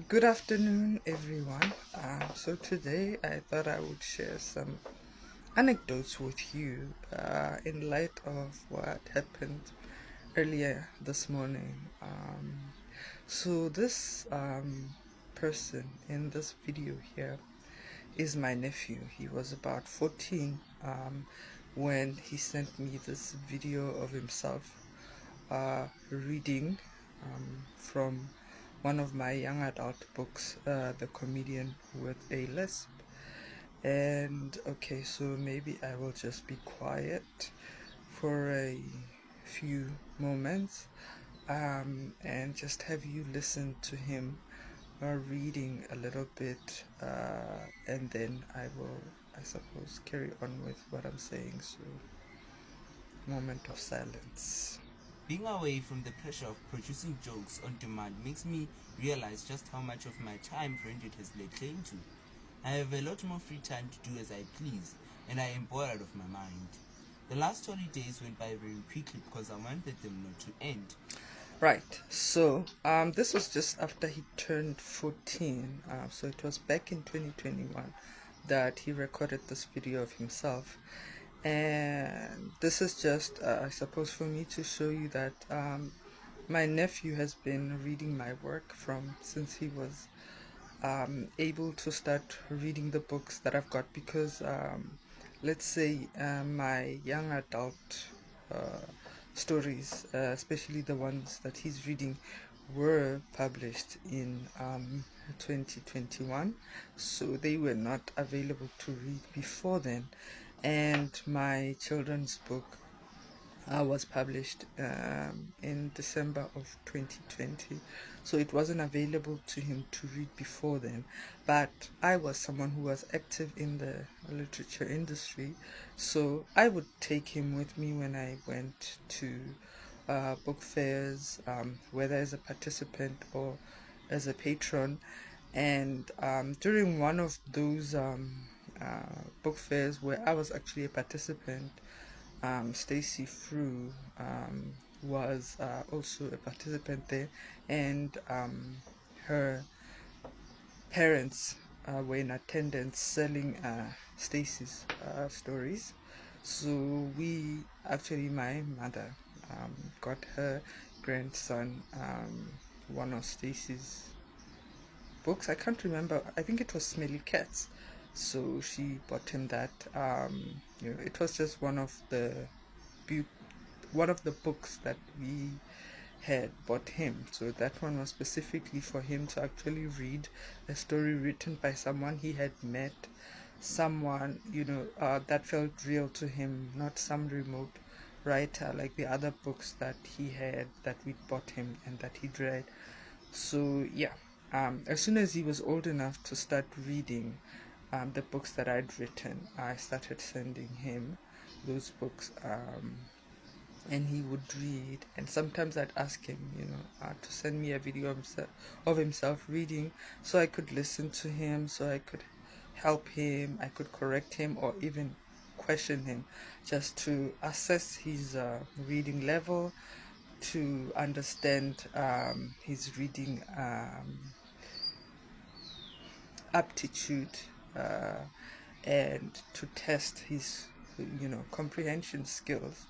Good afternoon, everyone. So today I thought I would share some anecdotes with you in light of what happened earlier this morning. So this person in this video here is my nephew. He was about 14 when he sent me this video of himself reading from one of my young adult books, The Comedian with a Lisp. And okay, so maybe I will just be quiet for a few moments and just have you listen to him reading a little bit, and then I will, I suppose, carry on with what I'm saying. So, moment of silence. Being away from the pressure of producing jokes on demand makes me realize just how much of my time rented has laid claim to. I have a lot more free time to do as I please, and I am bored out of my mind. The last 20 days went by very quickly because I wanted them not to end. Right. So, this was just after he turned 14. So it was back in 2021 that he recorded this video of himself. And this is just, I suppose, for me to show you that my nephew has been reading my work from since he was able to start reading the books that I've got because let's say my young adult stories, especially the ones that he's reading, were published in 2021, so they were not available to read before then. And my children's book was published in December of 2020, so it wasn't available to him to read before then. But I was someone who was active in the literature industry, so I would take him with me when I went to book fairs, whether as a participant or as a patron. And during one of those book fairs where I was actually a participant, Stacy Frew was also a participant there, and her parents were in attendance selling Stacy's stories. So we actually, my mother got her grandson one of Stacy's books. I can't remember. I think it was Smelly Cats. So she bought him that. It was just one of the books that we had bought him. So that one was specifically for him to actually read a story written by someone he had met, someone that felt real to him, not some remote writer like the other books that he had that we bought him and that he'd read. So yeah, as soon as he was old enough to start reading the books that I'd written, I started sending him those books, and he would read. And sometimes I'd ask him, to send me a video of himself reading, so I could listen to him, so I could help him, I could correct him, or even question him, just to assess his reading level, to understand his reading aptitude, and to test his comprehension skills.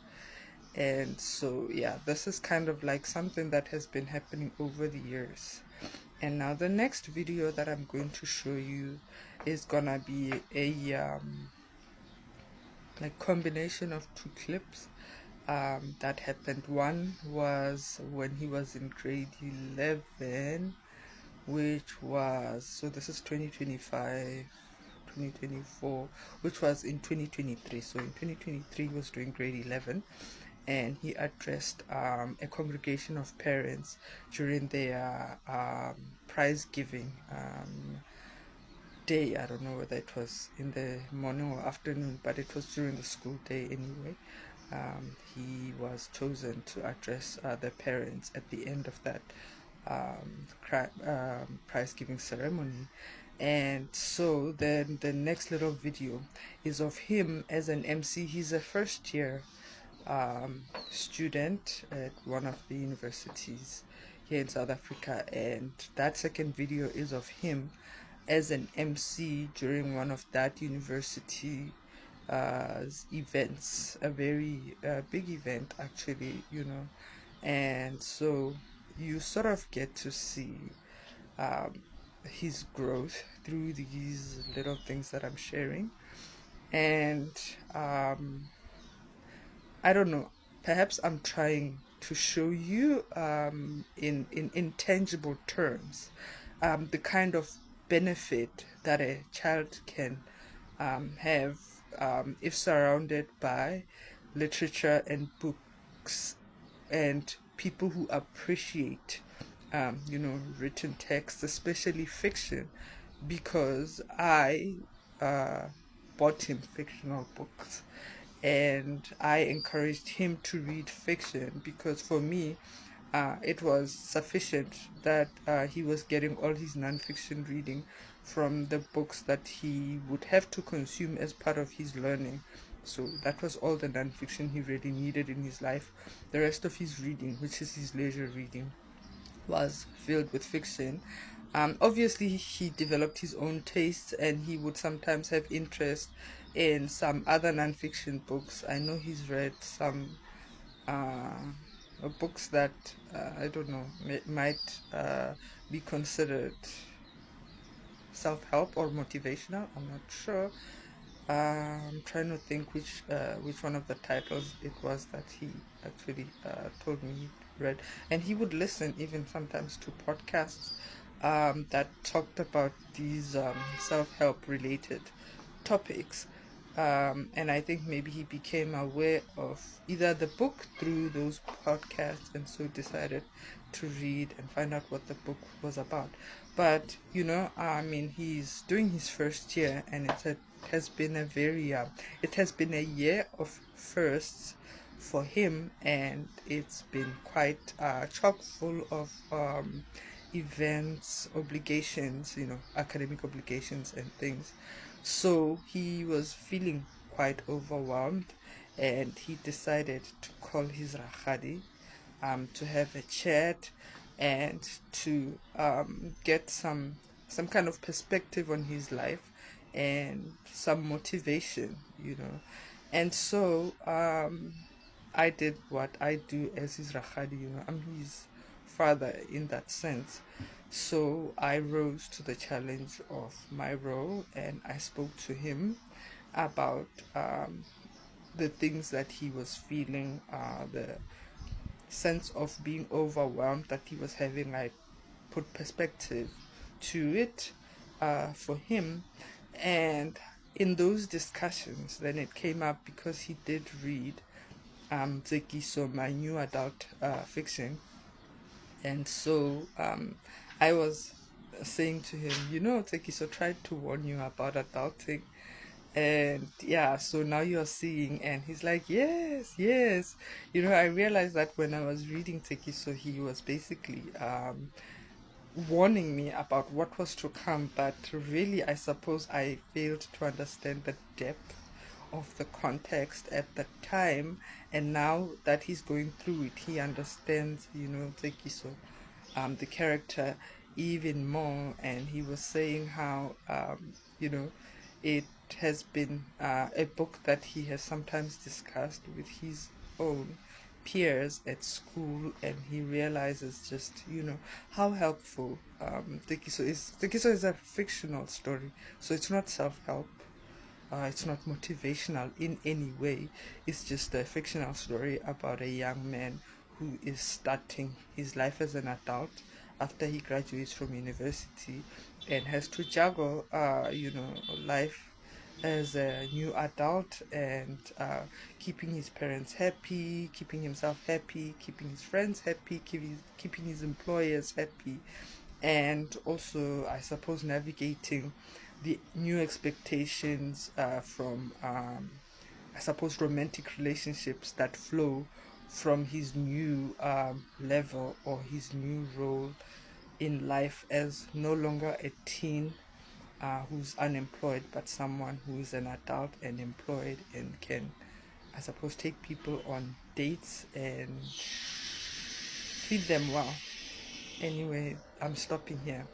And so yeah, this is kind of like something that has been happening over the years. And now the next video that I'm going to show you is gonna be a like combination of two clips that happened. One was when he was in grade 11, which was, so this is 2025, 2024, which was in 2023. So in 2023 he was doing grade 11, and he addressed a congregation of parents during their prize giving day. I don't know whether it was in the morning or afternoon, but it was during the school day anyway. He was chosen to address the parents at the end of that prize giving ceremony. And so then the next little video is of him as an MC. He's a first year student at one of the universities here in South Africa, and that second video is of him as an MC during one of that university events, a very big event actually, and so you sort of get to see um, his growth through these little things that I'm sharing. And I don't know, perhaps I'm trying to show you in intangible terms the kind of benefit that a child can have if surrounded by literature and books and people who appreciate written text, especially fiction, because I uh, bought him fictional books and I encouraged him to read fiction because for me, it was sufficient that he was getting all his nonfiction reading from the books that he would have to consume as part of his learning. So that was all the nonfiction he really needed in his life. The rest of his reading, which is his leisure reading, was filled with fiction. Obviously, he developed his own tastes and he would sometimes have interest in some other nonfiction books. I know he's read some books that I don't know might be considered self-help or motivational. I'm not sure. I'm trying to think which one of the titles it was that he actually told me he read, and he would listen even sometimes to podcasts that talked about these self-help related topics. And I think maybe he became aware of either the book through those podcasts and so decided to read and find out what the book was about. But, I mean, he's doing his first year and has been it has been a year of firsts for him, and it's been quite chock full of events, obligations, academic obligations and things. So he was feeling quite overwhelmed and he decided to call his Rahadi to have a chat and to get some kind of perspective on his life and some motivation. And so I did what I do as his Rahadi. I'm his father in that sense. So I rose to the challenge of my role and I spoke to him about the things that he was feeling, the sense of being overwhelmed that he was having. I put perspective to it for him. And in those discussions, then it came up because he did read Tsekiso, my new adult fiction. And so I was saying to him, Tsekiso tried to warn you about adulting. And yeah, so now you're seeing, and he's like, yes, yes. I realized that when I was reading Tsekiso, he was basically warning me about what was to come, but really, I suppose I failed to understand the depth of the context at the time. And now that he's going through it, he understands, Tsekiso, the character, even more. And he was saying how, it has been a book that he has sometimes discussed with his own peers at school, and he realizes just how helpful Tekiso is. Tekiso is a fictional story, so it's not self-help. It's not motivational in any way. It's just a fictional story about a young man who is starting his life as an adult after he graduates from university and has to juggle, life as a new adult and keeping his parents happy, keeping himself happy, keeping his friends happy, keeping his employers happy, and also, I suppose, navigating the new expectations from, I suppose, romantic relationships that flow from his new level or his new role in life as no longer a teen who's unemployed, but someone who is an adult and employed and can, I suppose, take people on dates and feed them well. Anyway, I'm stopping here.